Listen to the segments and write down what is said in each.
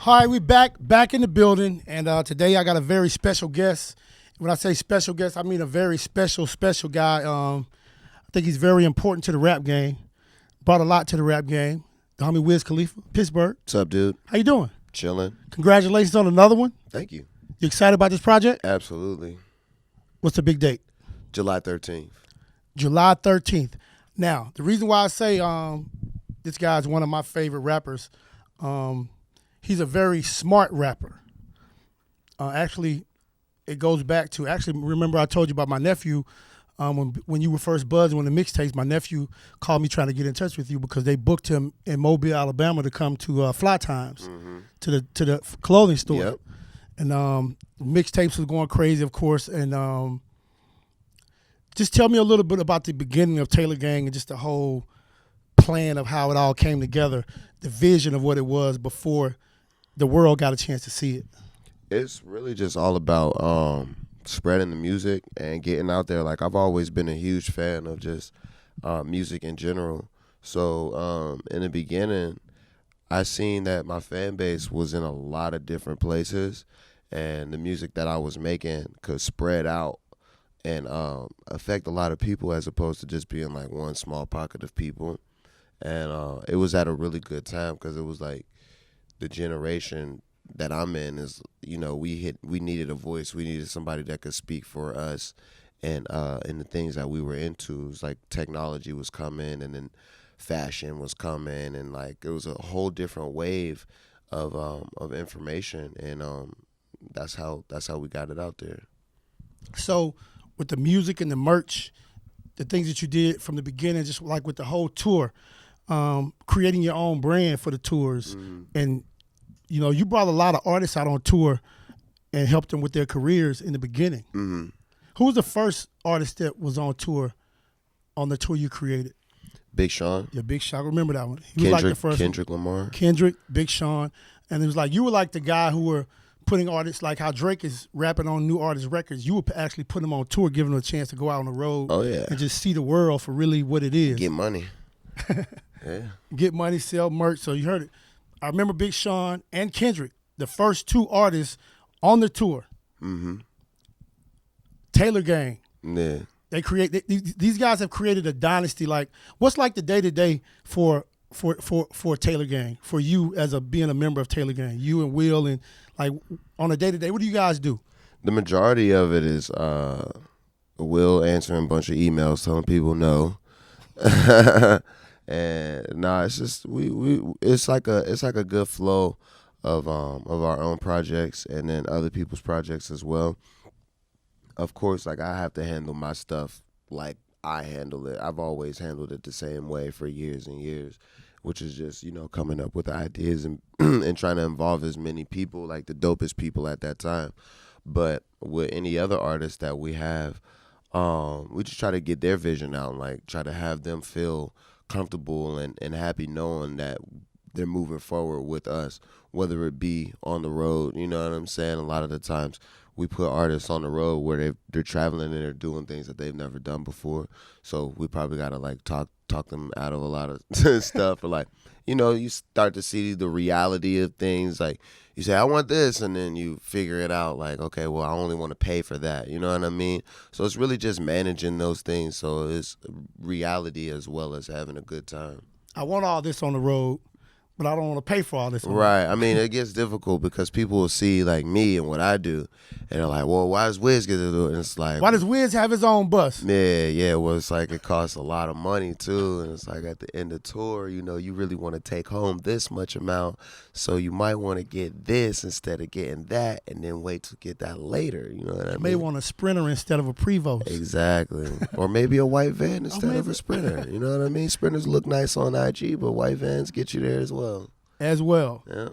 All right, we back in the building, and today I got a very special guest. When I say special guest, I mean a very special guy. I think he's very important to the rap game. Brought a lot to the rap game. The homie Wiz Khalifa, Pittsburgh. What's up, dude? How you doing? Chilling. Congratulations on another one. Thank you. You excited about this project? Absolutely. What's the big date? July 13th. July 13th. Now, the reason why I say this guy's one of my favorite rappers, he's a very smart rapper. Actually, it goes back to, remember I told you about my nephew, when you were first buzzing, when the mixtapes, my nephew called me trying to get in touch with you because they booked him in Mobile, Alabama to come to Fly Times, to the clothing store. Yep. And mixtapes was going crazy, of course, and just tell me a little bit about the beginning of Taylor Gang and just the whole plan of how it all came together, the vision of what it was before the world got a chance to see it. It's really just all about spreading the music and getting out there. Like, I've always been a huge fan of just music in general. So in the beginning, I seen that my fan base was in a lot of different places, and the music that I was making could spread out and affect a lot of people as opposed to just being like one small pocket of people. And it was at a really good time because it was like the generation that I'm in is, you know, we needed a voice. We needed somebody that could speak for us and the things that we were into. It was like technology was coming, and then fashion was coming, and like it was a whole different wave of information, and that's how we got it out there. So with the music and the merch, the things that you did from the beginning, just like with the whole tour, creating your own brand for the tours, and you know, you brought a lot of artists out on tour and helped them with their careers in the beginning. Mm-hmm. Who was the first artist that was on tour, on the tour you created? Big Sean. Yeah, Big Sean. I remember that one. He was like the first Kendrick Lamar. Kendrick, Big Sean. And it was like, you were like the guy who were putting artists, like how Drake is rapping on new artist records. You were actually putting them on tour, giving them a chance to go out on the road and just see the world for really what it is. Get money. Yeah. Get money, sell merch. So you heard it. I remember Big Sean and Kendrick, the first two artists on the tour. Mm-hmm. Taylor Gang. Yeah. These guys have created a dynasty. Like, what's like the day-to-day for Taylor Gang, for you as being a member of Taylor Gang, you and Will, and like on a day-to-day, what do you guys do? The majority of it is Will answering a bunch of emails telling people no. And it's just it's like a good flow of our own projects and then other people's projects as well. Of course, like, I have to handle my stuff like I handle it. I've always handled it the same way for years and years, which is just, you know, coming up with ideas and and trying to involve as many people, like the dopest people at that time. But with any other artists that we have, we just try to get their vision out and like try to have them feel comfortable and happy knowing that they're moving forward with us, whether it be on the road. You know what I'm saying? A lot of the times we put artists on the road where they're traveling and they're doing things that they've never done before. So we probably gotta like talk them out of a lot of stuff. Or like, you know, you start to see the reality of things. Like, you say, I want this, and then you figure it out like, okay, well, I only want to pay for that. You know what I mean? So it's really just managing those things. So it's reality as well as having a good time. I want all this on the road, but I don't want to pay for all this. Right. I mean, it gets difficult because people will see like me and what I do, and they're like, well, why does Wiz get to do it? And it's like, why does Wiz have his own bus? Yeah. Well, it's like it costs a lot of money too, and it's like at the end of the tour, you know, you really want to take home this much amount, so you might want to get this instead of getting that, and then wait to get that later. You know what I mean? You may want a Sprinter instead of a Prevost. Exactly. Or maybe a white van instead of a Sprinter. You know what I mean? Sprinters look nice on IG, but white vans get you there as well. Yeah.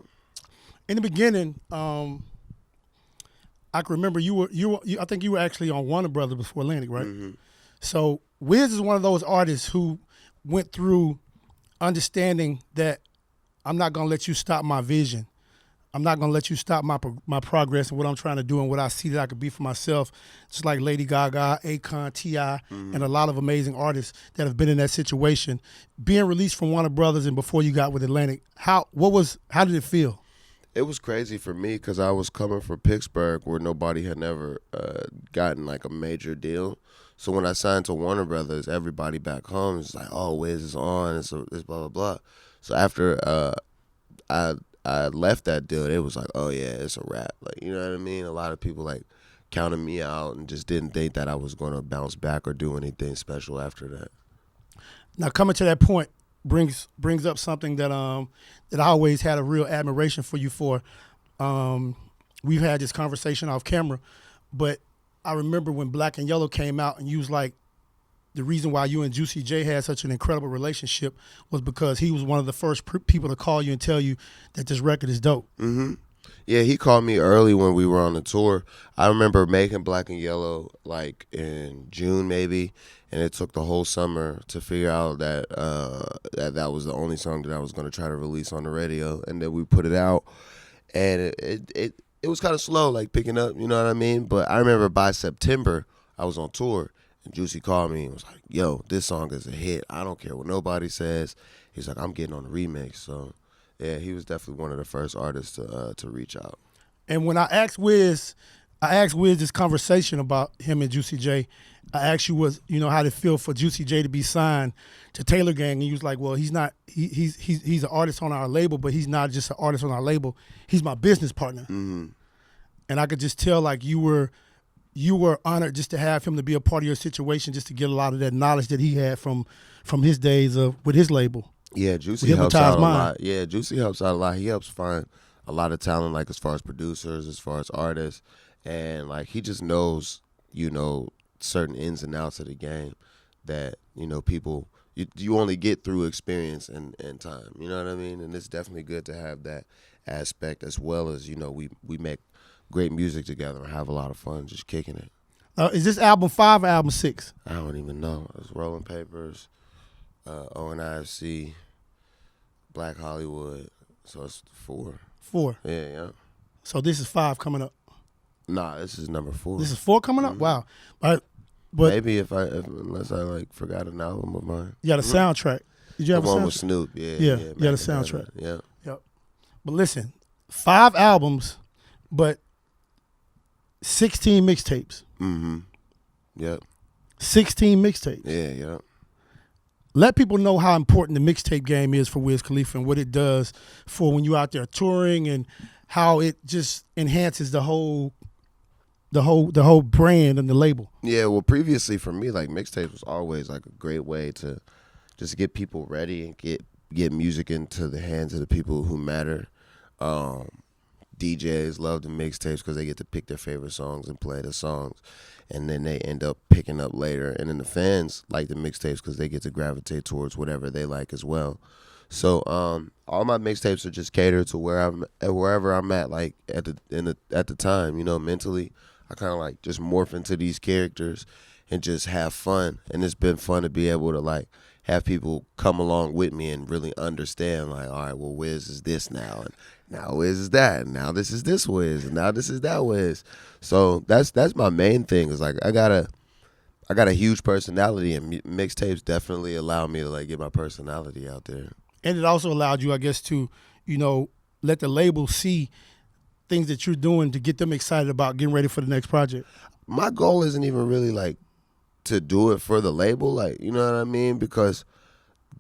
In the beginning, I can remember you were I think you were actually on Warner Brothers before Atlantic, right? Mm-hmm. So Wiz is one of those artists who went through understanding that I'm not gonna let you stop my vision. I'm not gonna let you stop my progress and what I'm trying to do and what I see that I could be for myself. Just like Lady Gaga, Akon, T.I., and a lot of amazing artists that have been in that situation. Being released from Warner Brothers and before you got with Atlantic, how did it feel? It was crazy for me because I was coming from Pittsburgh where nobody had never gotten like a major deal. So when I signed to Warner Brothers, everybody back home is like, "Oh, Wiz is on. It's blah blah blah." So after I left that deal, it was like, "Oh yeah, it's a wrap." Like, you know what I mean? A lot of people like counted me out and just didn't think that I was going to bounce back or do anything special after that. Now, coming to that point brings up something that that I always had a real admiration for you for. We've had this conversation off camera, but I remember when Black and Yellow came out, and you was like, the reason why you and Juicy J had such an incredible relationship was because he was one of the first people to call you and tell you that this record is dope. Mm-hmm. Yeah, he called me early when we were on the tour. I remember making Black and Yellow like in June maybe, and it took the whole summer to figure out that that was the only song that I was going to try to release on the radio, and then we put it out, and it was kind of slow, like picking up, you know what I mean? But I remember by September I was on tour, and Juicy called me and was like, "Yo, this song is a hit. I don't care what nobody says." He's like, "I'm getting on the remix." So yeah, he was definitely one of the first artists to reach out. And when I asked Wiz this conversation about him and Juicy J, I asked you how to feel for Juicy J to be signed to Taylor Gang, and he was like, "Well, he's not. He's an artist on our label, but he's not just an artist on our label. He's my business partner." Mm-hmm. And I could just tell like you were honored just to have him to be a part of your situation, just to get a lot of that knowledge that he had from his days with his label. Yeah, Juicy helps out a Mind. lot. Yeah, Juicy helps out a lot. He helps find a lot of talent, like as far as producers, as far as artists, and like he just knows, certain ins and outs of the game that people you only get through experience and time. You know what I mean? And it's definitely good to have that aspect, as well as we make great music together and have a lot of fun just kicking it. Is this album 5 or album 6? I don't even know. It's Rolling Papers, ONIFC, Black Hollywood. So it's 4. 4. Yeah. So this is 5 coming up. Nah, this is number 4. This is 4 coming up. Mm-hmm. Wow. But maybe unless I like forgot an album of mine. You got a soundtrack. Did you have the a one soundtrack? with Snoop? Yeah. You got a soundtrack. Yeah. Yep. But listen, 5 albums, but 16 mixtapes. Mm-hmm. Yep. 16 mixtapes. Yeah. Let people know how important the mixtape game is for Wiz Khalifa and what it does for when you're out there touring, and how it just enhances the whole brand and the label. Yeah, well, previously for me, like mixtapes was always like a great way to just get people ready and get music into the hands of the people who matter. DJs love the mixtapes because they get to pick their favorite songs and play the songs, and then they end up picking up later. And then the fans like the mixtapes because they get to gravitate towards whatever they like as well. So all my mixtapes are just catered to wherever I'm at, like at the time, mentally. I kind of like just morph into these characters and just have fun. And it's been fun to be able to like have people come along with me and really understand, like, all right, well, Wiz is this now, and now Wiz is that, and now this is this Wiz, and now this is that Wiz. So that's my main thing, is like I got a huge personality, and mixtapes definitely allow me to like get my personality out there. And it also allowed you, I guess, to let the label see things that you're doing to get them excited about getting ready for the next project. My goal isn't even really like to do it for the label, like, you know what I mean? Because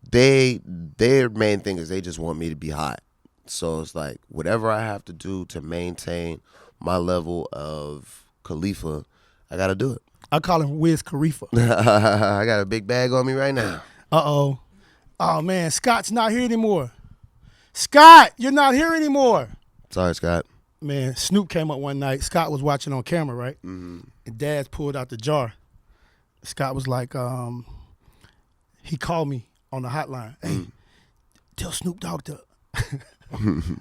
their main thing is they just want me to be hot. So it's like whatever I have to do to maintain my level of Khalifa, I got to do it. I call him Wiz Khalifa. I got a big bag on me right now. Uh-oh. Oh, man, Scott's not here anymore. Scott, you're not here anymore. Sorry, Scott. Man, Snoop came up one night. Scott was watching on camera, right? Mm-hmm. And Daz pulled out the jar. Scott was like, he called me on the hotline. Hey, tell Snoop Dogg to.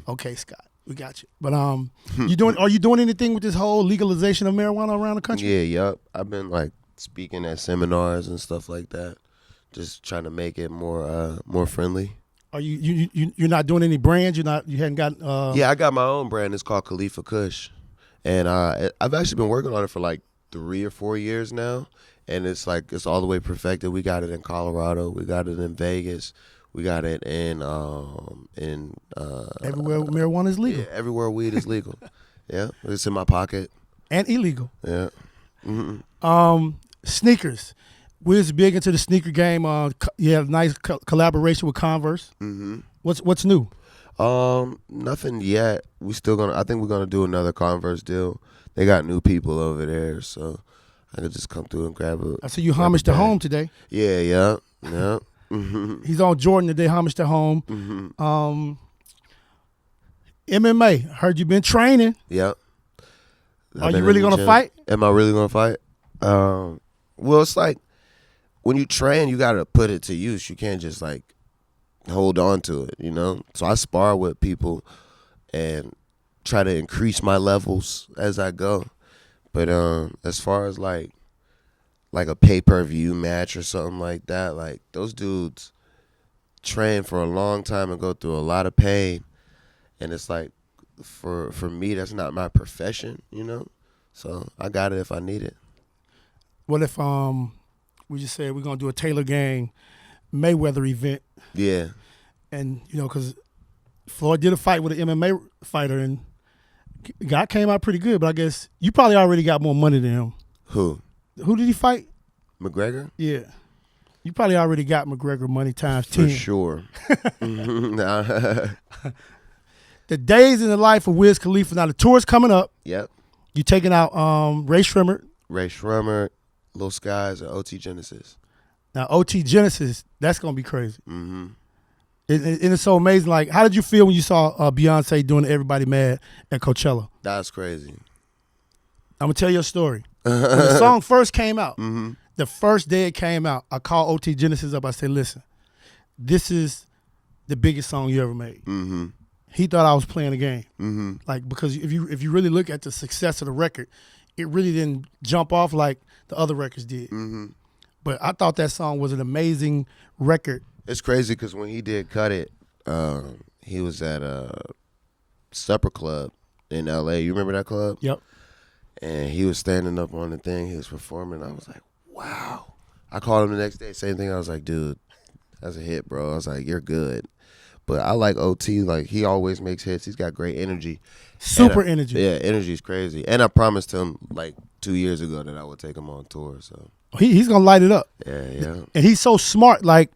Okay, Scott, we got you. But are you doing anything with this whole legalization of marijuana around the country? Yep. I've been like speaking at seminars and stuff like that, just trying to make it more friendly. Are you're not doing any brands? You hadn't got? Yeah, I got my own brand. It's called Khalifa Kush, and I've actually been working on it for like 3 or 4 years now, and it's all the way perfected. We got it in Colorado, we got it in Vegas, We got it in Everywhere marijuana is legal. yeah, everywhere weed is legal. Yeah, it's in my pocket. And illegal. Yeah. Mm-hmm. Sneakers. Wiz big into the sneaker game. You had a nice collaboration with Converse. Mm-hmm. What's new? Nothing yet. I think we're gonna do another Converse deal. They got new people over there, so I could just come through and grab a. I see you homage to home today. Yeah. Mm-hmm. He's on Jordan today, homage to home. Mm-hmm. MMA. Heard you been training. Yep. Are you really gonna fight? Am I really gonna fight? Well, it's like when you train, you gotta put it to use. You can't just like hold on to it, you know? So I spar with people and try to increase my levels as I go. But as far as like a pay-per-view match or something like that, like those dudes train for a long time and go through a lot of pain. And it's like for me, that's not my profession, you know? So I got it if I need it. What if we just said we're gonna do a Taylor Gang Mayweather event? Yeah. And because Floyd did a fight with an MMA fighter, and the guy came out pretty good. But I guess you probably already got more money than him. Who did he fight? McGregor? Yeah. You probably already got McGregor money times 10. For sure. The days in the life of Wiz Khalifa. Now the tour's coming up. Yep. You taking out Ray Shrimmer, Lil Skies, and OT Genesis. Now OT Genesis, that's gonna be crazy. Mm-hmm. And it's so amazing. Like, how did you feel when you saw Beyonce doing Everybody Mad at Coachella? That's crazy. I'm gonna tell you a story. When the song first came out, Mm-hmm. the first day it came out, I called OT Genesis up. I said, "Listen, this is the biggest song you ever made." Mm-hmm. He thought I was playing a game. Mm-hmm. Like, because if you really look at the success of the record, it really didn't jump off like the other records did. Mm-hmm. But I thought that song was an amazing record. It's crazy because when he did Cut It, he was at a supper club in L.A. You remember that club? Yep. And he was standing up on the thing. He was performing. I was like, wow. I called him the next day. Same thing. I was like, dude, that's a hit, bro. I was like, you're good. But I like OT. Like, he always makes hits. He's got great energy. Super energy. Yeah, energy is crazy. And I promised him, like, 2 years ago that I would take him on tour. So He's going to light it up. Yeah. And he's so smart. Like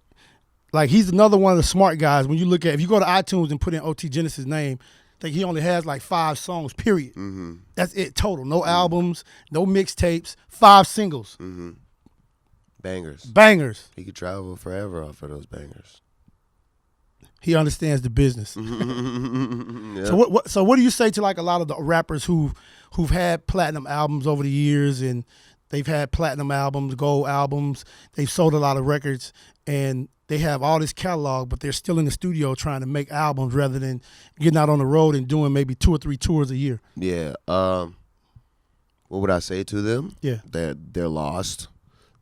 he's another one of the smart guys. When you look at, if you go to iTunes and put in OT Genesis' name, I think he only has like 5 songs, period. Mm-hmm. That's it total. No albums, no mixtapes, 5 singles. Mm-hmm. Bangers. He could travel forever off of those bangers. He understands the business. Yeah. So what do you say to like a lot of the rappers who've had platinum albums over the years, and they've had platinum albums, gold albums, they've sold a lot of records, and they have all this catalog, but they're still in the studio trying to make albums rather than getting out on the road and doing maybe 2 or 3 tours a year? Yeah. What would I say to them? Yeah. They're lost.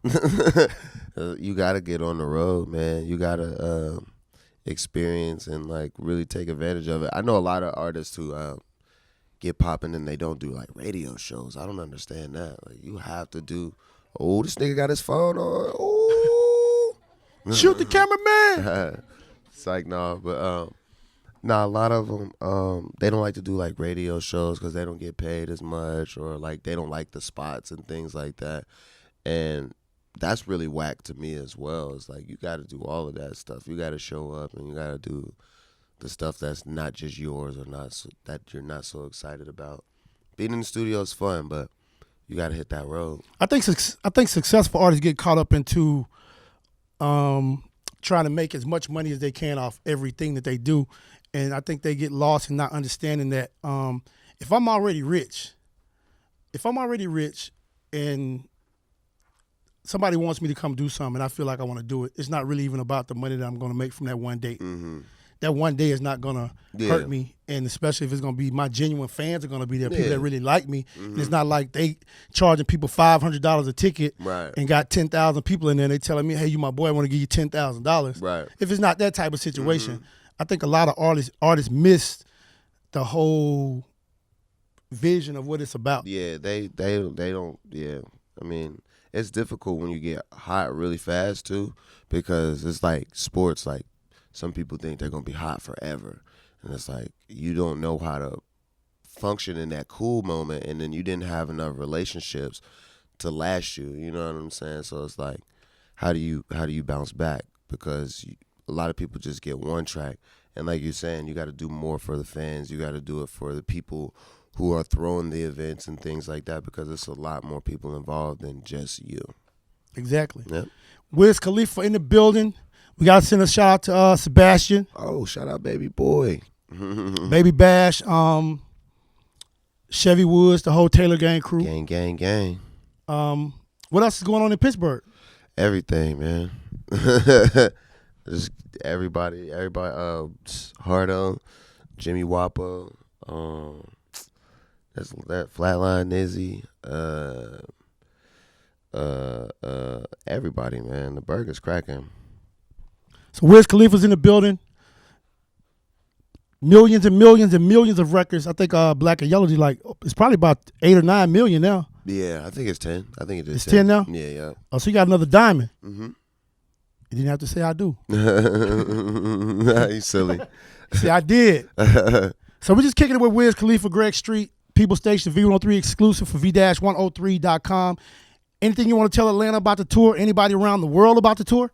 You got to get on the road, man. You got to experience and like really take advantage of it. I know a lot of artists who get popping and they don't do like radio shows. I don't understand that. Like, you have to do. Oh, this nigga got his phone on. Oh, Shoot the cameraman. It's like no, but a lot of them they don't like to do like radio shows because they don't get paid as much, or like they don't like the spots and things like that, and that's really whack to me as well. It's like you got to do all of that stuff. You got to show up and you got to do the stuff that's not just yours or that you're not so excited about. Being in the studio is fun, but you got to hit that road. I think successful artists get caught up into trying to make as much money as they can off everything that they do, and I think they get lost in not understanding that if I'm already rich and somebody wants me to come do something and I feel like I want to do it, it's not really even about the money that I'm going to make from that one date. Mm-hmm. That one day is not going to hurt me, and especially if it's going to be my genuine fans are going to be there, people that really like me. Mm-hmm. And it's not like they charging people $500 a ticket and got 10,000 people in there and they telling me, hey, you my boy, I want to give you $10,000. Right. If it's not that type of situation, I think a lot of artists miss the whole vision of what it's about. Yeah, they don't. Yeah, I mean, it's difficult when you get hot really fast too, because it's like sports. Like some people think they're gonna be hot forever, and it's like you don't know how to function in that cool moment, and then you didn't have enough relationships to last you. You know what I'm saying? So it's like, how do you bounce back? Because a lot of people just get one track, and like you're saying, you got to do more for the fans. You got to do it for the people who are throwing the events and things like that, because it's a lot more people involved than just you. Exactly. Yep. Wiz Khalifa in the building. We got to send a shout out to Sebastian. Oh, shout out baby boy. Baby Bash, Chevy Woods, the whole Taylor Gang crew. Gang. What else is going on in Pittsburgh? Everything, man. Just everybody, Hardo, Jimmy Wapo, that's that Flatline Izzy, everybody, man. The burger's cracking. So Wiz Khalifa's in the building. Millions and millions and millions of records. I think Black and Yellow it's probably about 8 or 9 million now. Yeah, I think it's 10. I think it is. It's 10 now? Yeah. Oh, so you got another diamond. Mm-hmm. You didn't have to say I do. You silly. See, I did. So we're just kicking it with Wiz Khalifa, Greg Street, People Station, V103 exclusive for V-103.com. Anything you want to tell Atlanta about the tour? Anybody around the world about the tour?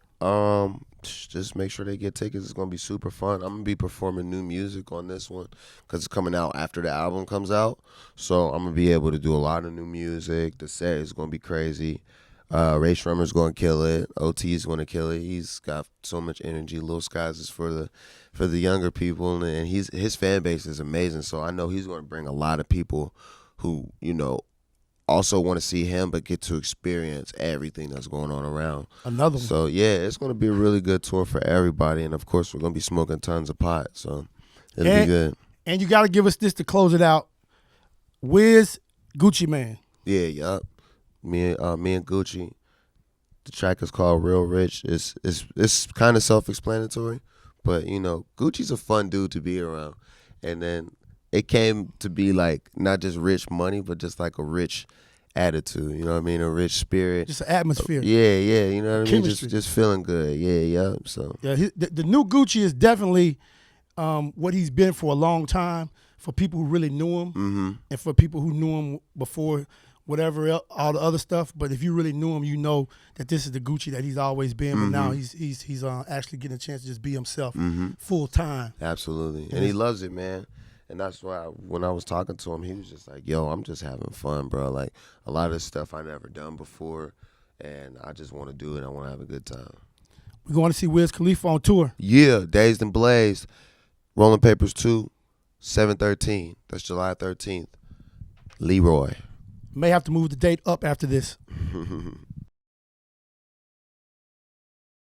Just make sure they get tickets. It's going to be super fun. I'm going to be performing new music on this one because it's coming out after the album comes out. So I'm going to be able to do a lot of new music. The set is going to be crazy. Ray Shremmer's going to kill it. OT is going to kill it. He's got so much energy. Lil Skies is for the younger people, and his fan base is amazing. So I know he's going to bring a lot of people who, also want to see him but get to experience everything that's going on around. Another one. So, yeah, it's going to be a really good tour for everybody. And, of course, we're going to be smoking tons of pot. So, it'll be good. And you got to give us this to close it out. Wiz, Gucci Mane. Yeah, yup. Me and Gucci. The track is called Real Rich. It's kind of self-explanatory. But, Gucci's a fun dude to be around. And then it came to be like not just rich money, but just like a rich attitude, you know what I mean? A rich spirit. Just an atmosphere. Yeah, you know what I mean? Chemistry. Just feeling good. Yeah. So the new Gucci is definitely what he's been for a long time for people who really knew him, and for people who knew him before whatever all the other stuff. But if you really knew him, you know that this is the Gucci that he's always been. But now he's actually getting a chance to just be himself full time. Absolutely, and he loves it, man. And that's why when I was talking to him, he was just like, yo, I'm just having fun, bro. Like, a lot of this stuff I never done before, and I just want to do it. I want to have a good time. We're going to see Wiz Khalifa on tour. Yeah, Dazed and Blazed. Rolling Papers 2, 7/13. That's July 13th. Leroy. May have to move the date up after this.